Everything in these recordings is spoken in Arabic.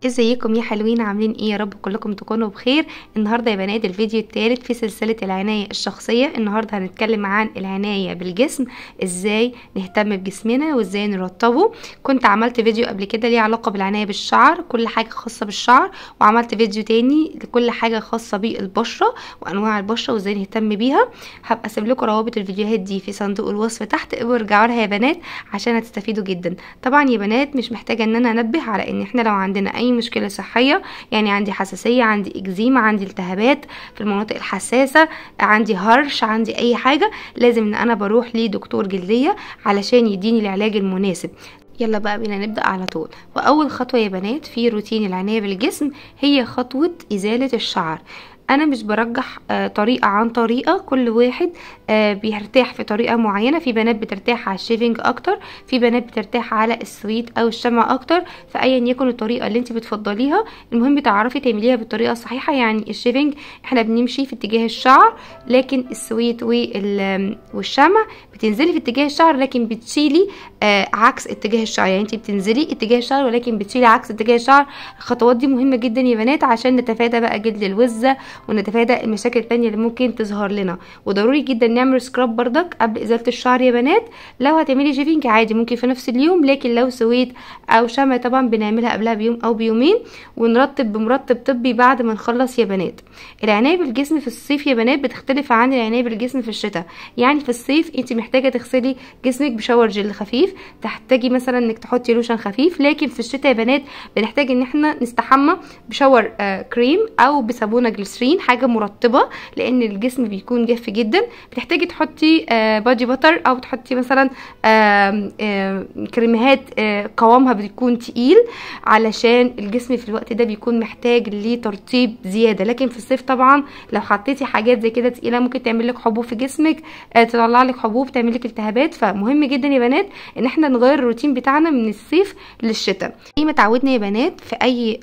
ازيكم يا حلوين؟ عاملين ايه؟ يا رب كلكم تكونوا بخير. النهارده يا بنات الفيديو الثالث في سلسله العنايه الشخصيه. النهارده هنتكلم عن العنايه بالجسم، ازاي نهتم بجسمنا وازاي نرطبه. كنت عملت فيديو قبل كده ليه علاقه بالعنايه بالشعر، كل حاجه خاصه بالشعر، وعملت فيديو تاني لكل حاجه خاصه بالبشره وانواع البشره وازاي نهتم بيها. هبقى اسيب لكم روابط الفيديوهات دي في صندوق الوصف تحت، ابقوا ارجعوا لها يا بنات عشان هتستفيدوا جدا. طبعا يا بنات مش محتاجه ان انا انبه على ان احنا لو عندنا اي مشكله صحيه، يعني عندي حساسيه، عندي اكزيما، عندي التهابات في المناطق الحساسه، عندي هرش، عندي اي حاجه، لازم ان انا بروح لدكتور جلديه علشان يديني العلاج المناسب. يلا بقى بينا نبدأ على طول. وأول خطوة يا بنات في روتين العناية بالجسم هي خطوة إزالة الشعر. انا مش برجح طريقة عن طريقة، كل واحد بيرتاح في طريقة معينة. في بنات بترتاح على الشيفنج اكتر، في بنات بترتاح على السويت او الشمع اكتر، فايا يكن الطريقة اللي انت بتفضليها المهم تعرفي تعمليها بالطريقة الصحيحة. يعني الشيفنج احنا بنمشي في اتجاه الشعر، لكن السويت والشمع بتنزلي في اتجاه الشعر لكن بتشيلي عكس اتجاه الشعر. يعني انت بتنزلي اتجاه الشعر ولكن بتشيلي عكس اتجاه الشعر. الخطوات دي مهمة جدا يا بنات عشان نتفادى بقى جلد الوزة ونتفادى المشاكل التانية اللي ممكن تظهر لنا. وضروري جدا نعمل سكراب بردك قبل ازالة الشعر يا بنات. لو هتعملي شيفنج عادي ممكن في نفس اليوم، لكن لو سويت او شمع طبعا بنعملها قبلها بيوم او بيومين، ونرطب بمرطب طبي بعد ما نخلص يا بنات. العناية بالجسم في الصيف يا بنات بتختلف عن العناية بالجسم في الشتاء. يعني في الصيف انت محتاجة تغسلي جسمك بشاور جل خفيف، تحتاجي مثلا انك تحطي لوشن خفيف. لكن في الشتاء يا بنات بنحتاج ان احنا نستحمى بشاور كريم او بصابونة جليسرين، حاجة مرطبة لان الجسم بيكون جاف جدا. بتحتاجي تحطي بادي باتر او تحطي مثلا كريمات قوامها بيكون تقيل علشان الجسم في الوقت ده بيكون محتاج لترطيب زيادة. لكن في الصيف طبعا لو حطيتي حاجات زي كده تقيلة ممكن تعمل لك حبوب في جسمك، تطلع لك حبوب، تعمل لك التهابات. فمهم جدا يا بنات ان احنا نغير الروتين بتاعنا من الصيف للشتاء. زي ما اتعودنا يا بنات في اي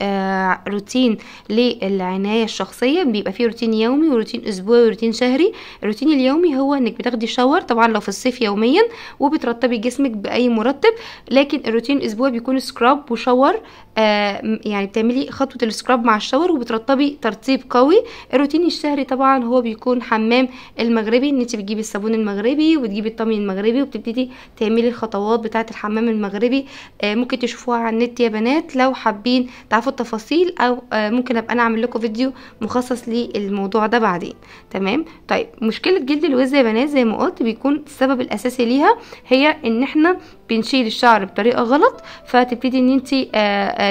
روتين للعناية الشخصية بيبقى فيه روتين يومي وروتين اسبوعي وروتين شهري. الروتين اليومي هو انك بتاخدي شاور طبعا لو في الصيف يوميا وبترطبي جسمك باي مرطب. لكن الروتين الاسبوعي بيكون سكراب وشاور، يعني بتعملي خطوة السكراب مع الشاور وبترطبي ترطيب قوي. الروتين الشهري طبعا هو بيكون حمام المغربي، ان انت بتجيبي الصابون المغربي وتجيبي الطمي المغربي وبتبتدي تعملي الخطوات بتاعة الحمام المغربي. ممكن تشوفوها على النت يا بنات لو حابين تعرفوا التفاصيل، او ممكن ابقى انا اعمل لكم فيديو مخصص للموضوع ده بعدين. تمام. طيب مشكلة جلد الوز يا بنات زي ما قلت بيكون السبب الاساسي ليها هي ان احنا بنشيل الشعر بطريقه غلط. فتبتدي ان انت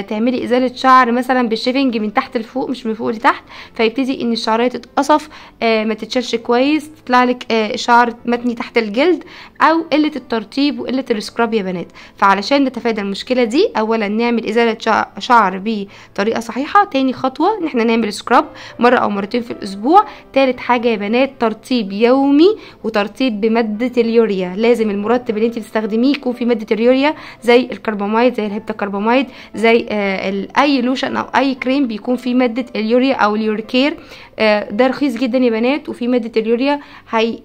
تعملي ازاله شعر مثلا بالشيفنج من تحت لفوق مش من فوق لتحت، فيبتدي ان الشعريه تتقصف، ما تتشالش كويس، تطلع لك شعر متني تحت الجلد، او قله الترطيب وقله السكراب يا بنات. فعلشان نتفادى المشكله دي اولا نعمل ازاله شعر بطريقه صحيحه. تاني خطوه ان احنا نعمل سكراب مره او مرتين في الاسبوع. تالت حاجه يا بنات ترطيب يومي وترطيب بماده اليوريا. لازم المرطب اللي انت بتستخدميه يكون في ماده اليوريا زي الكرباميد، زي الهيبتاكرباميد، زي اي لوشن او اي كريم بيكون فيه ماده اليوريا او اليوريكير. ده رخيص جدا يا بنات وفي ماده اليوريا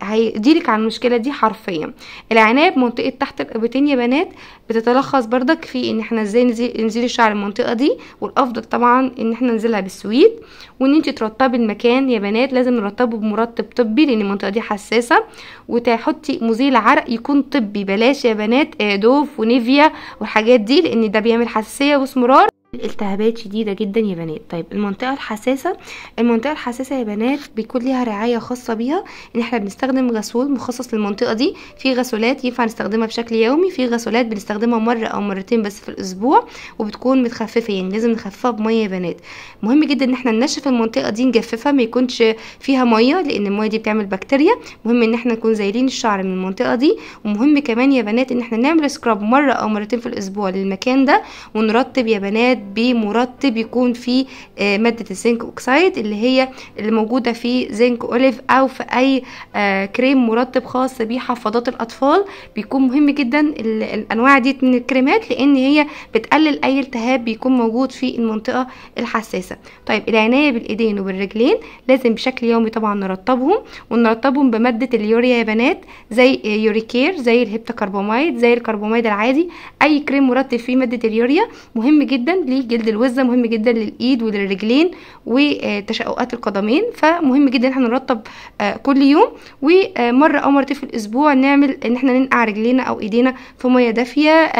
هيديلك عن المشكله دي حرفيا. العنايه بمنطقه تحت الابطين يا بنات بتتلخص بردك في ان احنا ازاي ننزل الشعر المنطقه دي، والافضل طبعا ان احنا ننزلها بالسويت. وان انت ترطبي المكان يا بنات لازم نرطبه بمرطب طبي لان المنطقه دي حساسه. وتحطي مزيل عرق يكون طبي، بلاش يا بنات دوف ونيفيا والحاجات دي لان ده بيعمل حساسيه واسمرار، الالتهابات شديده جدا يا بنات. طيب المنطقه الحساسه يا بنات بيكون ليها رعايه خاصه بيها، ان احنا بنستخدم غسول مخصص للمنطقه دي. في غسولات ينفع نستخدمها بشكل يومي، في غسولات بنستخدمها مره او مرتين بس في الاسبوع وبتكون متخففه، يعني لازم نخففها بميه يا بنات. مهم جدا ان احنا ننشف المنطقه دي، نجففها ما يكونش فيها ميه لان الميه دي بتعمل بكتيريا. مهم ان احنا نكون زايلين الشعر من المنطقه دي. ومهم كمان يا بنات ان احنا نعمل سكراب مره او مرتين في الاسبوع للمكان ده، ونرطب يا بنات بمرطب يكون فيه مادة الزنك اوكسايد اللي موجودة في زنك اوليف او في اي كريم مرطب خاص بحفاضات الاطفال. بيكون مهم جدا الانواع دي من الكريمات لان هي بتقلل اي التهاب بيكون موجود في المنطقة الحساسة. طيب العناية بالايدين وبالرجلين لازم بشكل يومي طبعا نرطبهم، ونرطبهم بمادة اليوريا يا بنات زي يوريكير، زي الهيبتاكرباميد، زي الكرباميد العادي، اي كريم مرطب فيه مادة اليوريا. مهم جدا لجلد الوزه، مهم جدا للايد وللرجلين وتشققات القدمين. فمهم جدا ان احنا نرطب كل يوم، ومره او مرتين في الاسبوع نعمل ان احنا ننقع رجلينا او ايدينا في ميه دافيه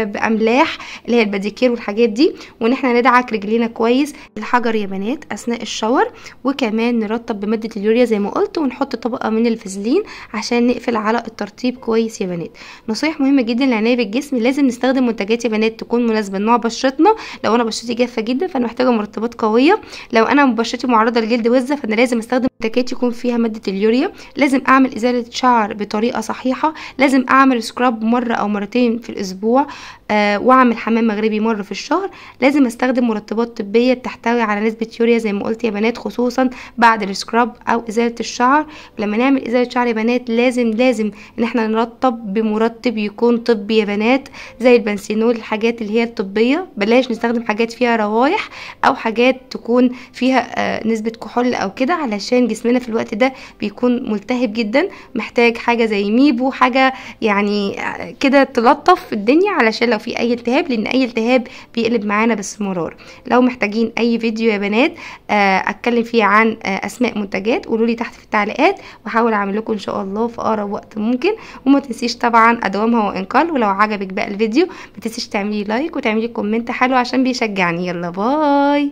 باملاح اللي هي الباديكير والحاجات دي، وان احنا ندعك رجلينا كويس الحجر يا بنات اثناء الشاور. وكمان نرطب بماده اليوريا زي ما قلت، ونحط طبقه من الفازلين عشان نقفل على الترطيب كويس يا بنات. نصايح مهمه جدا للعنايه بالجسم، لازم نستخدم منتجات يا بنات تكون مناسبه لنوع بشرتنا. لو انا بشرتي جافه جدا فانا محتاجه مرطبات قويه، لو انا بشرتي معرضه لجلد وزه فانا لازم استخدم منتجات يكون فيها ماده اليوريا. لازم اعمل ازاله شعر بطريقه صحيحه، لازم اعمل سكراب مره او مرتين في الاسبوع، واعمل حمام مغربي مره في الشهر. لازم استخدم مرطبات طبيه تحتوي على نسبه يوريا زي ما قلت يا بنات، خصوصا بعد السكراب او ازاله الشعر. لما نعمل ازاله شعر يا بنات لازم ان احنا نرطب بمرطب يكون طبي يا بنات، زي البنسينول، الحاجات اللي هي الطبيه. بلاش نستخدم حاجات فيها روايح او حاجات تكون فيها نسبه كحول او كده، علشان جسمنا في الوقت ده بيكون ملتهب جدا، محتاج حاجه زي ميبو، حاجه يعني كده تلطف الدنيا علشان لو في اي التهاب، لان اي التهاب بيقلب معانا باستمرار. لو محتاجين اي فيديو يا بنات اتكلم فيه عن اسماء منتجات قولوا لي تحت في التعليقات، واحاول اعمل لكم ان شاء الله في اقرب وقت ممكن. وما تنسيش طبعا ادومها وان قل. ولو عجبك بقى الفيديو ما تنسيش تعملي لايك وتعملي كومنت حلو عشان بيشجعني. يلا باي.